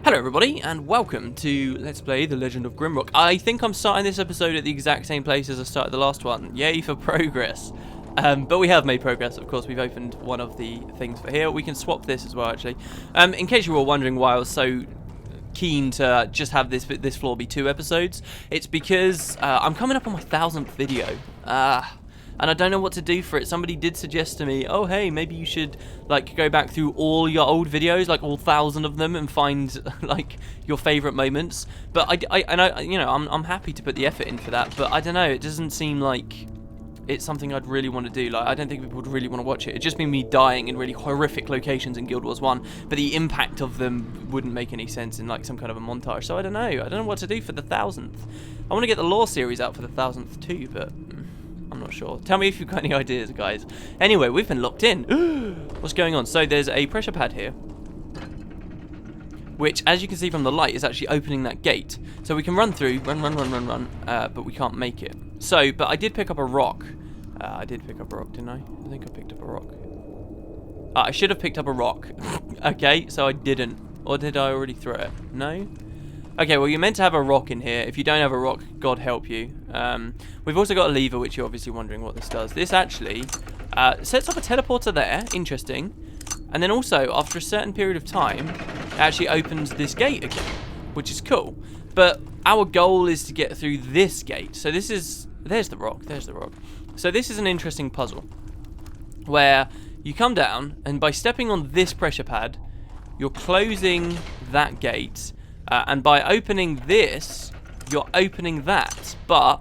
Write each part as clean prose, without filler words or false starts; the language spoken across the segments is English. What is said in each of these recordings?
Hello everybody, and welcome to Let's Play The Legend of Grimrock. I think I'm starting this episode at the exact same place as I started the last one. Yay for progress. But we have made progress, of course. We've opened one of the things for here. We can swap this as well, actually. In case you were all wondering why I was so keen to just have this floor be 2 episodes, it's because I'm coming up on my 1000th video. And I don't know what to do for it. Somebody did suggest to me, oh hey, maybe you should like go back through all your old videos, like all 1,000 of them, and find like your favourite moments. But I'm happy to put the effort in for that. But I don't know, it doesn't seem like it's something I'd really want to do. Like I don't think people would really want to watch it. It'd just be me dying in really horrific locations in Guild Wars 1. But the impact of them wouldn't make any sense in like some kind of a montage. So I don't know. I don't know what to do for the 1000th. I want to get the lore series out for the 1000th too, but I'm not sure. Tell me if you've got any ideas, guys. Anyway, we've been locked in. What's going on? So there's a pressure pad here, which, as you can see from the light, is actually opening that gate. So we can run through, run, but we can't make it. So, but I did pick up a rock. I did pick up a rock, didn't I? I think I picked up a rock. I should have picked up a rock. Okay, so I didn't. Or did I already throw it? No? Okay, well, you're meant to have a rock in here. If you don't have a rock, God help you. We've also got a lever, which you're obviously wondering what this does. This actually sets up a teleporter there. Interesting. And then also, after a certain period of time, it actually opens this gate again, which is cool. But our goal is to get through this gate. So this is... There's the rock. There's the rock. So this is an interesting puzzle, where you come down, and by stepping on this pressure pad, you're closing that gate. And by opening this, you're opening that. But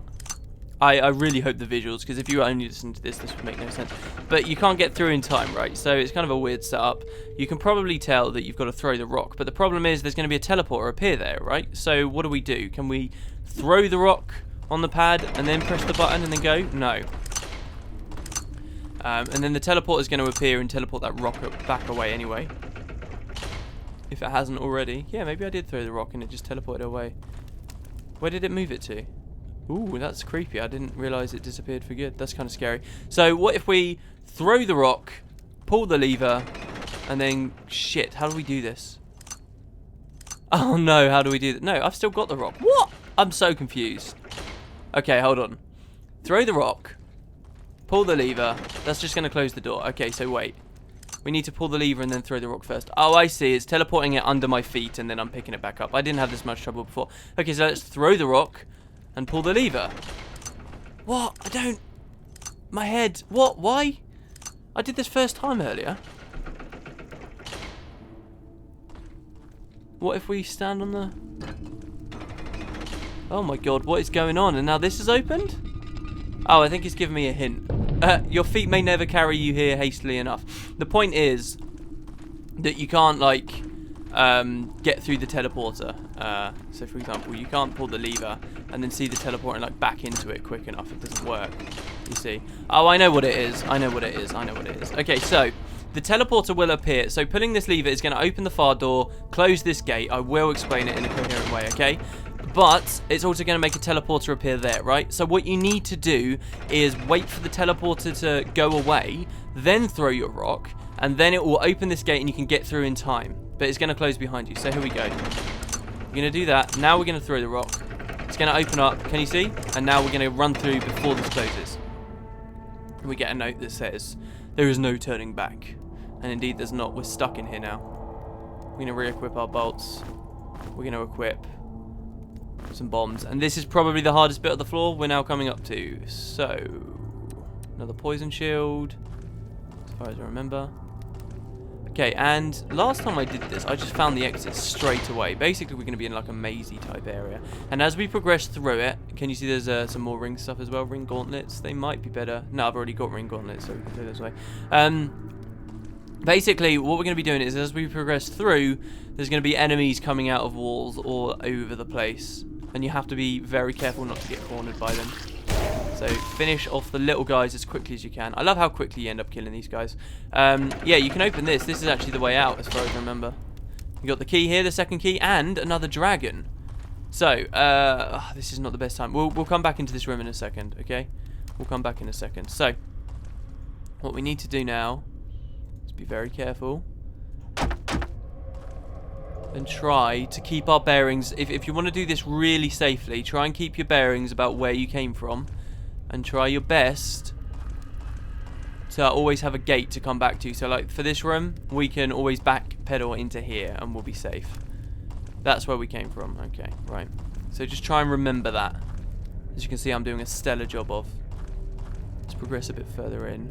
I really hope the visuals, because if you only listen to this would make no sense. But you can't get through in time, right? So it's kind of a weird setup. You can probably tell that you've got to throw the rock. But the problem is there's going to be a teleporter appear there, right? So what do? Can we throw the rock on the pad and then press the button and then go? No. And then the teleporter is going to appear and teleport that rock back away anyway. If it hasn't already. Yeah, maybe I did throw the rock and it just teleported away. Where did it move it to? Ooh, that's creepy. I didn't realise it disappeared for good. That's kind of scary. So what if we throw the rock, pull the lever, and then... Shit, how do we do this? Oh no, how do we do that? No, I've still got the rock. What? I'm so confused. Okay, hold on. Throw the rock, pull the lever. That's just going to close the door. Okay, so wait. We need to pull the lever and then throw the rock first. Oh, I see. It's teleporting it under my feet and then I'm picking it back up. I didn't have this much trouble before. Okay, so let's throw the rock and pull the lever. What? I don't... My head. What? Why? I did this first time earlier. What if we stand on the... Oh my god, what is going on? And now this is opened? Oh, I think it's giving me a hint. Your feet may never carry you here hastily enough. The point is that you can't, like, get through the teleporter. So, for example, you can't pull the lever and then see the teleporter and, like, back into it quick enough. It doesn't work, you see. Oh, I know what it is. I know what it is. I know what it is. Okay, so the teleporter will appear. So pulling this lever is going to open the far door, close this gate. I will explain it in a coherent way, okay? But it's also going to make a teleporter appear there, right? So what you need to do is wait for the teleporter to go away, then throw your rock, and then it will open this gate and you can get through in time. But it's going to close behind you. So here we go. We're going to do that. Now we're going to throw the rock. It's going to open up. Can you see? And now we're going to run through before this closes. And we get a note that says, there is no turning back. And indeed there's not. We're stuck in here now. We're going to re-equip our bolts. We're going to equip some bombs, and this is probably the hardest bit of the floor we're now coming up to. So another poison shield as far as I remember. Okay, and last time I did this I just found the exit straight away. Basically we're going to be in like a mazy type area, and as we progress through it, can you see there's some more ring stuff as well? Ring gauntlets, they might be better. No, I've already got ring gauntlets, so we can do it this way. Basically, what we're going to be doing is, as we progress through, there's going to be enemies coming out of walls all over the place. And you have to be very careful not to get cornered by them. So finish off the little guys as quickly as you can. I love how quickly you end up killing these guys. Yeah, you can open this. This is actually the way out, as far as I remember. You got the key here, the second key, and another dragon. So, this is not the best time. We'll come back into this room in a second, okay? We'll come back in a second. So, what we need to do now is be very careful. and try to keep our bearings. If you want to do this really safely, try and keep your bearings about where you came from, and try your best to always have a gate to come back to. So like for this room, we can always backpedal into here and we'll be safe. That's where we came from. Okay, right. So just try and remember that. As you can see, I'm doing a stellar job of. Let's progress a bit further in.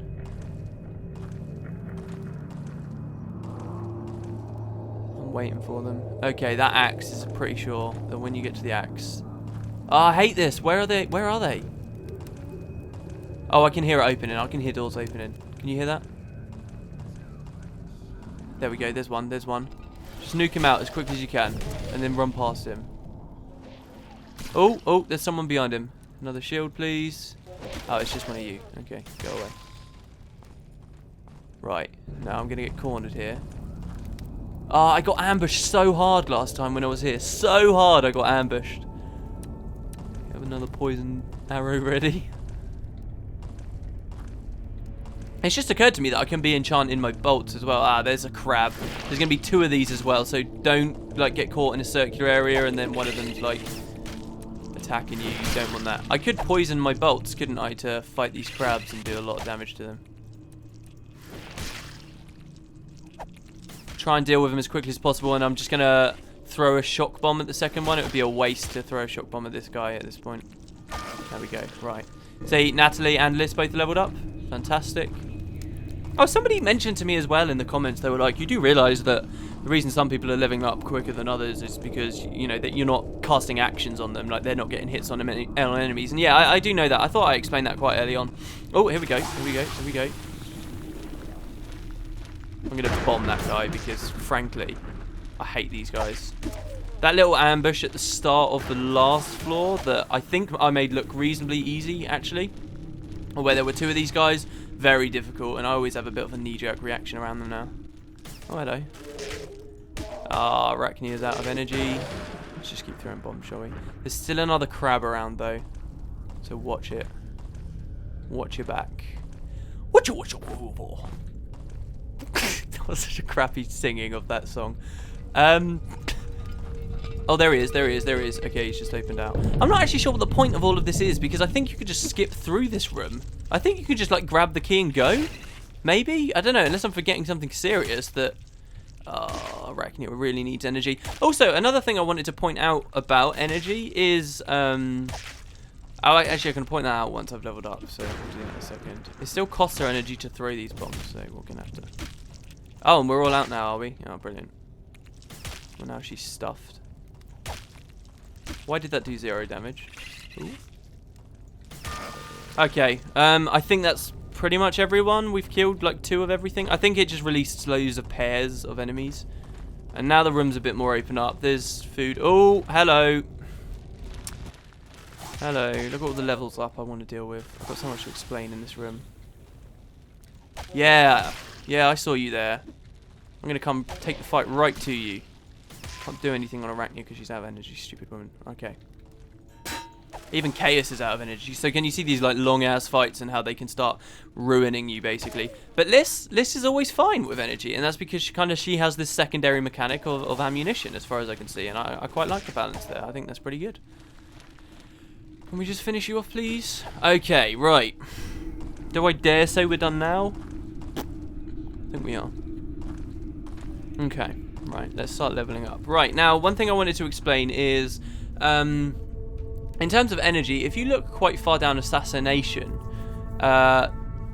I'm waiting for them. Okay, that axe is pretty sure that when you get to the axe... Oh, I hate this. Where are they? Where are they? Oh, I can hear it opening. I can hear doors opening. Can you hear that? There we go. There's one. There's one. Just nuke him out as quick as you can. And then run past him. Oh, oh, there's someone behind him. Another shield, please. Oh, it's just one of you. Okay, go away. Right. Now I'm going to get cornered here. Oh, I got ambushed so hard last time when I was here. So hard I got ambushed. Have another poison arrow ready. It's just occurred to me that I can be enchanting my bolts as well. Ah, there's a crab. There's going to be 2 of these as well, so don't like get caught in a circular area and then one of them's like attacking you. You don't want that. I could poison my bolts, couldn't I, to fight these crabs and do a lot of damage to them. Try and deal with them as quickly as possible, and I'm just going to throw a shock bomb at the second one. It would be a waste to throw a shock bomb at this guy at this point. There we go. Right. So Natalie and Liz both leveled up. Fantastic. Oh, somebody mentioned to me as well in the comments, they were like, you do realise that the reason some people are leveling up quicker than others is because, you know, that you're not casting actions on them, like they're not getting hits on enemies. And yeah, I do know that. I thought I explained that quite early on. Oh, here we go, here we go, here we go. I'm going to bomb that guy because, frankly, I hate these guys. That little ambush at the start of the last floor that I think I made look reasonably easy, actually, where there were 2 of these guys, very difficult, and I always have a bit of a knee-jerk reaction around them now. Oh, hello. Ah, Arachnia's out of energy. Let's just keep throwing bombs, shall we? There's still another crab around, though, so watch it. Watch your back. Watch it, watch it. That was such a crappy singing of that song. Oh, there he is, there he is, there he is. Okay, he's just opened out. I'm not actually sure what the point of all of this is, because I think you could just skip through this room. I think you could just, like, grab the key and go. Maybe? I don't know, unless I'm forgetting something serious that... Arachnia really needs energy. Also, another thing I wanted to point out about energy is... actually, I can point that out once I've leveled up, so we'll do that in a second. It still costs her energy to throw these bombs, so we're going to have to... Oh, and we're all out now, are we? Oh, brilliant. Well, now she's stuffed. Why did that do 0 damage? Ooh. Okay, I think that's pretty much everyone. We've killed like 2 of everything. I think it just released loads of pairs of enemies. And now the room's a bit more open up. There's food. Oh, hello. Hello. Look at all the levels up I want to deal with. I've got so much to explain in this room. Yeah. Yeah, I saw you there. I'm going to come take the fight right to you. Can't do anything on Arachnia because she's out of energy, stupid woman. Okay. Even Chaos is out of energy. So can you see these like long ass fights and how they can start ruining you basically? But Liz is always fine with energy, and that's because she has this secondary mechanic of ammunition as far as I can see, and I quite like the balance there. I think that's pretty good. Can we just finish you off, please? Okay, right. Do I dare say we're done now? I think we are. Okay. Right, let's start leveling up. Right, now, one thing I wanted to explain is, in terms of energy, if you look quite far down Assassination,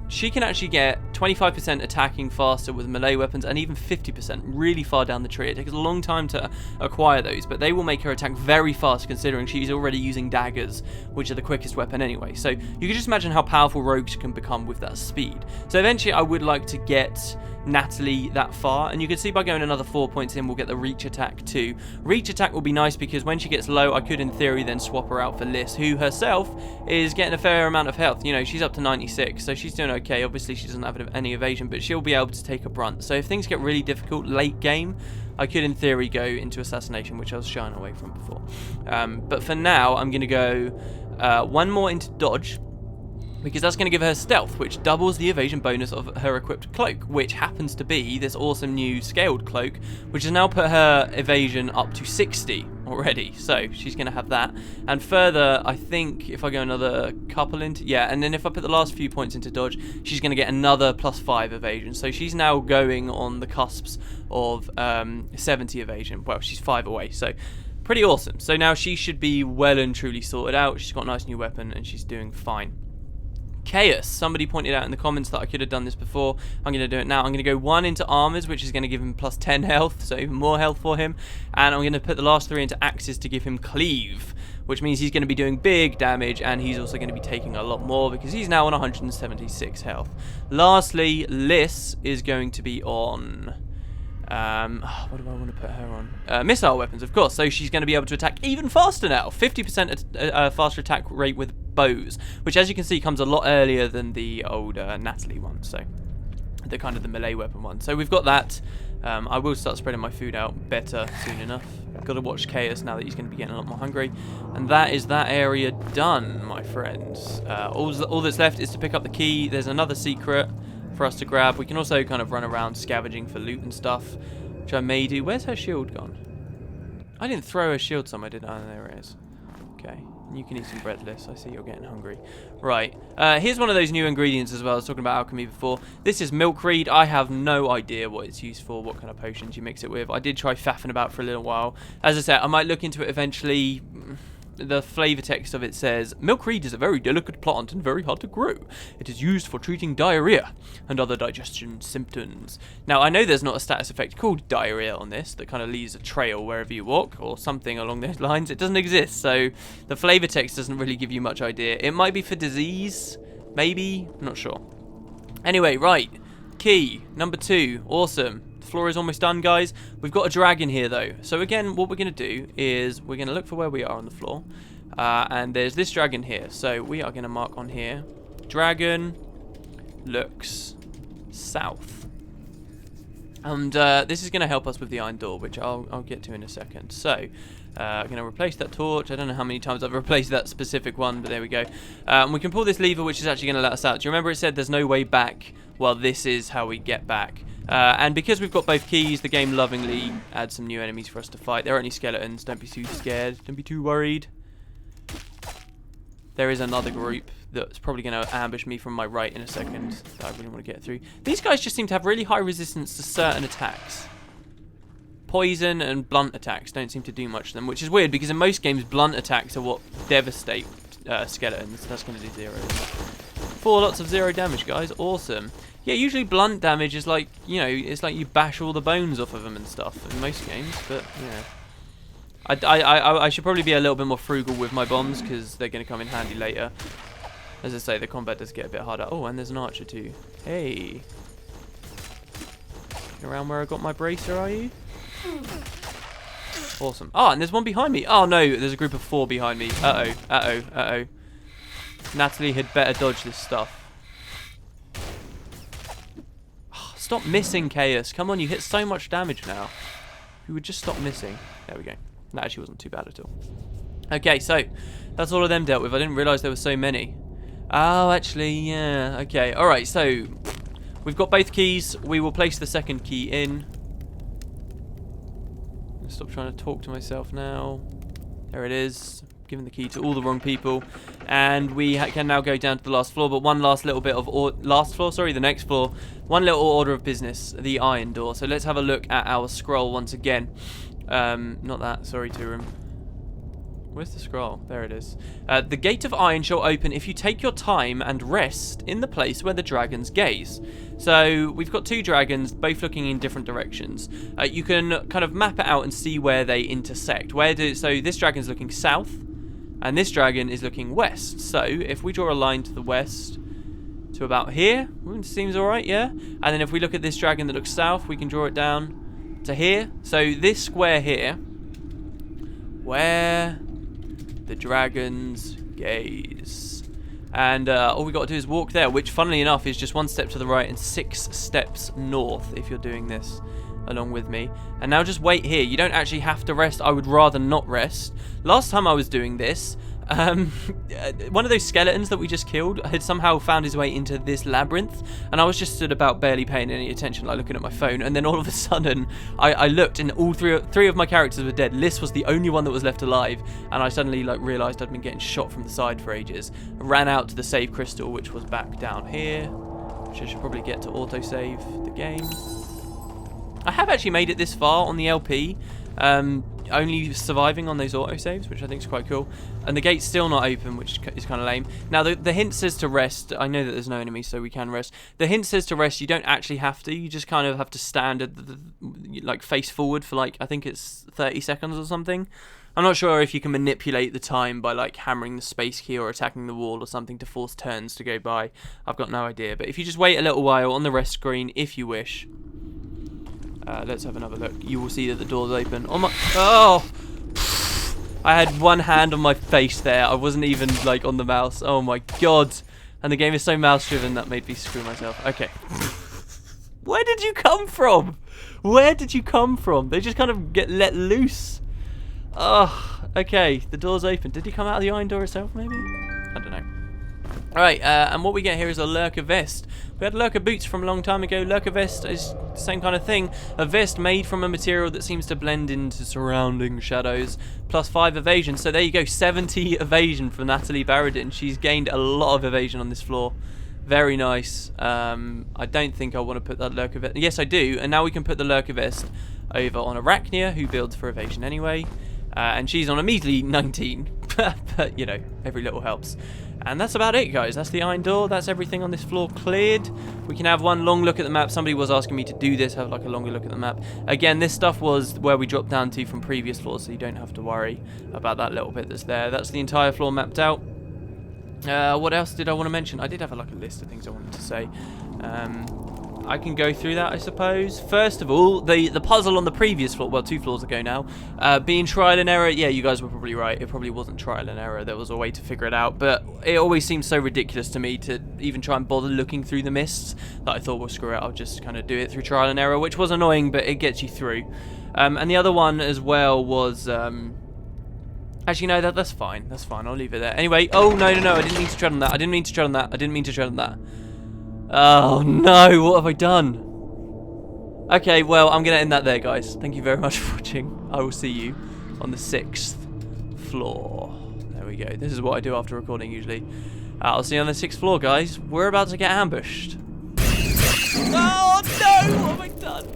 she can actually get 25% attacking faster with melee weapons and even 50% really far down the tree. It takes a long time to acquire those, but they will make her attack very fast considering she's already using daggers, which are the quickest weapon anyway. So you can just imagine how powerful rogues can become with that speed. So eventually I would like to get Natalie that far, and you can see by going another 4 points in we'll get the reach attack too. Reach attack will be nice because when she gets low I could in theory then swap her out for Liz, who herself is getting a fair amount of health. You know, she's up to 96, so she's doing okay. Obviously she doesn't have any evasion, but she'll be able to take a brunt. So if things get really difficult late game, I could in theory go into Assassination, which I was shying away from before. But for now I'm going to go 1 more into Dodge, because that's going to give her stealth, which doubles the evasion bonus of her equipped cloak, which happens to be this awesome new scaled cloak, which has now put her evasion up to 60 already. So she's going to have that. And further, I think if I go another couple into... Yeah, and then if I put the last few points into dodge, she's going to get another +5 evasion. So she's now going on the cusps of 70 evasion. Well, she's 5 away, so... pretty awesome. So now she should be well and truly sorted out. She's got a nice new weapon, and she's doing fine. Chaos. Somebody pointed out in the comments that I could have done this before. I'm going to do it now. I'm going to go 1 into armors, which is going to give him +10 health, so even more health for him. And I'm going to put the last 3 into axes to give him cleave, which means he's going to be doing big damage, and he's also going to be taking a lot more because he's now on 176 health. Lastly, Liz is going to be on... what do I want to put her on? Missile weapons, of course. So she's going to be able to attack even faster now. 50% faster attack rate with bows, which, as you can see, comes a lot earlier than the old Natalie one. So the kind of the melee weapon one. So we've got that. I will start spreading my food out better soon enough. Got to watch Chaos now that he's going to be getting a lot more hungry. And that is that area done, my friends. All that's left is to pick up the key. There's another secret for us to grab. We can also kind of run around scavenging for loot and stuff, which I may do. Where's her shield gone? I didn't throw her shield somewhere, did I? Oh, there it is. Okay. You can eat some bread, Liz. I see you're getting hungry. Right. Here's one of those new ingredients as well. I was talking about alchemy before. This is milkweed. I have no idea what it's used for, what kind of potions you mix it with. I did try faffing about for a little while. As I said, I might look into it eventually. The flavour text of it says, milkweed is a very delicate plant and very hard to grow. It is used for treating diarrhea and other digestion symptoms. Now, I know there's not a status effect called diarrhea on this that kind of leaves a trail wherever you walk or something along those lines. It doesn't exist, so the flavour text doesn't really give you much idea. It might be for disease, maybe, I'm not sure. Anyway, right, key, number 2, awesome. Floor is almost done, guys. We've got a dragon here, though. So again, what we're going to do is we're going to look for where we are on the floor. And there's this dragon here. So we are going to mark on here. Dragon looks south. And this is going to help us with the iron door, which I'll get to in a second. So I'm going to replace that torch. I don't know how many times I've replaced that specific one, but there we go. We can pull this lever, which is actually going to let us out. Do you remember it said there's no way back? Well, this is how we get back. And because we've got both keys, the game lovingly adds some new enemies for us to fight. They're only skeletons. Don't be too scared. Don't be too worried. There is another group that's probably going to ambush me from my right in a second that I really want to get through. These guys just seem to have really high resistance to certain attacks. Poison and blunt attacks don't seem to do much to them, which is weird because in most games, blunt attacks are what devastate skeletons. That's going to do 0. 4 lots of 0 damage, guys. Awesome. Yeah, usually blunt damage is like, you know, it's like you bash all the bones off of them and stuff in most games, but, yeah. I should probably be a little bit more frugal with my bombs because they're going to come in handy later. As I say, the combat does get a bit harder. Oh, and there's an archer too. Hey. Around where I got my bracer, are you? Awesome. Oh, and there's one behind me. Oh, no, there's a group of 4 behind me. Uh-oh, uh-oh, uh-oh. Natalie had better dodge this stuff. Stop missing, Chaos. Come on, you hit so much damage now. You would just stop missing. There we go. That actually wasn't too bad at all. Okay, so that's all of them dealt with. I didn't realise there were so many. Oh, actually, yeah. Okay, alright, so we've got both keys. We will place the second key in. Stop trying to talk to myself now. There it is. Giving the key to all the wrong people. And we can now go down to the last floor, but one last little bit of... the next floor. One little order of business, the iron door. So let's have a look at our scroll once again. Not that, sorry, Turum. Where's the scroll? There it is. The gate of iron shall open if you take your time and rest in the place where the dragons gaze. So we've got 2 dragons, both looking in different directions. You can kind of map it out and see where they intersect. So this dragon's looking south, and this dragon is looking west. So if we draw a line to the west to about here, seems alright, yeah? And then if we look at this dragon that looks south, we can draw it down to here. So this square here, where the dragons gaze. And all we got to do is walk there, which funnily enough is just 1 step to the right and 6 steps north if you're doing this along with me. And now just wait here. You don't actually have to rest. I would rather not rest. Last time I was doing this, one of those skeletons that we just killed had somehow found his way into this labyrinth, and I was just stood about barely paying any attention, like looking at my phone, and then all of a sudden I looked, and all three of my characters were dead. Liz was the only one that was left alive, and I suddenly like realised I'd been getting shot from the side for ages. I ran out to the save crystal, which was back down here, which I should probably get to autosave the game. I have actually made it this far on the LP, only surviving on those autosaves, which I think is quite cool. And the gate's still not open, which is kind of lame. Now, the hint says to rest. I know that there's no enemy, so we can rest. The hint says to rest. You don't actually have to. You just kind of have to stand at like face forward for like, I think it's 30 seconds or something. I'm not sure if you can manipulate the time by like hammering the space key or attacking the wall or something to force turns to go by. I've got no idea. But if you just wait a little while on the rest screen, if you wish. Let's have another look. You will see that the door's open. Oh! I had one hand on my face there. I wasn't even like on the mouse. Oh my god. And the game is so mouse driven that made me screw myself. Okay. Where did you come from? Where did you come from? They just kind of get let loose. Oh, okay. The door's open. Did he come out of the iron door itself maybe? I don't know. Alright, and what we get here is a lurker vest. We had lurker boots from a long time ago. Lurker vest is the same kind of thing. A vest made from a material that seems to blend into surrounding shadows. Plus 5 evasion. So there you go, 70 evasion for Natalie Baradin. She's gained a lot of evasion on this floor. Very nice. I don't think I want to put that lurker vest. Yes, I do. And now we can put the lurker vest over on Arachnia, who builds for evasion anyway. And she's on a measly 19. But, you know, every little helps. And that's about it, guys. That's the iron door. That's everything on this floor cleared. We can have one long look at the map. Somebody was asking me to do this, have like a longer look at the map. Again, this stuff was where we dropped down to from previous floors, so you don't have to worry about that little bit that's there. That's the entire floor mapped out. What else did I want to mention? I did have like a list of things I wanted to say. I can go through that, I suppose. First of all, the puzzle on the previous floor, well, 2 floors ago now, being trial and error. Yeah, you guys were probably right. It probably wasn't trial and error. There was a way to figure it out, but it always seems so ridiculous to me to even try and bother looking through the mists that I thought, well, screw it, I'll just kind of do it through trial and error, which was annoying, but it gets you through. And the other one as well was... Actually, no, that's fine. That's fine. I'll leave it there. Anyway, oh, no. I didn't mean to tread on that. I didn't mean to tread on that. Oh no, what have I done? Okay, well, I'm going to end that there, guys. Thank you very much for watching. I will see you on the 6th floor. There we go. This is what I do after recording usually. I'll see you on the 6th floor, guys. We're about to get ambushed. Oh no, what have I done?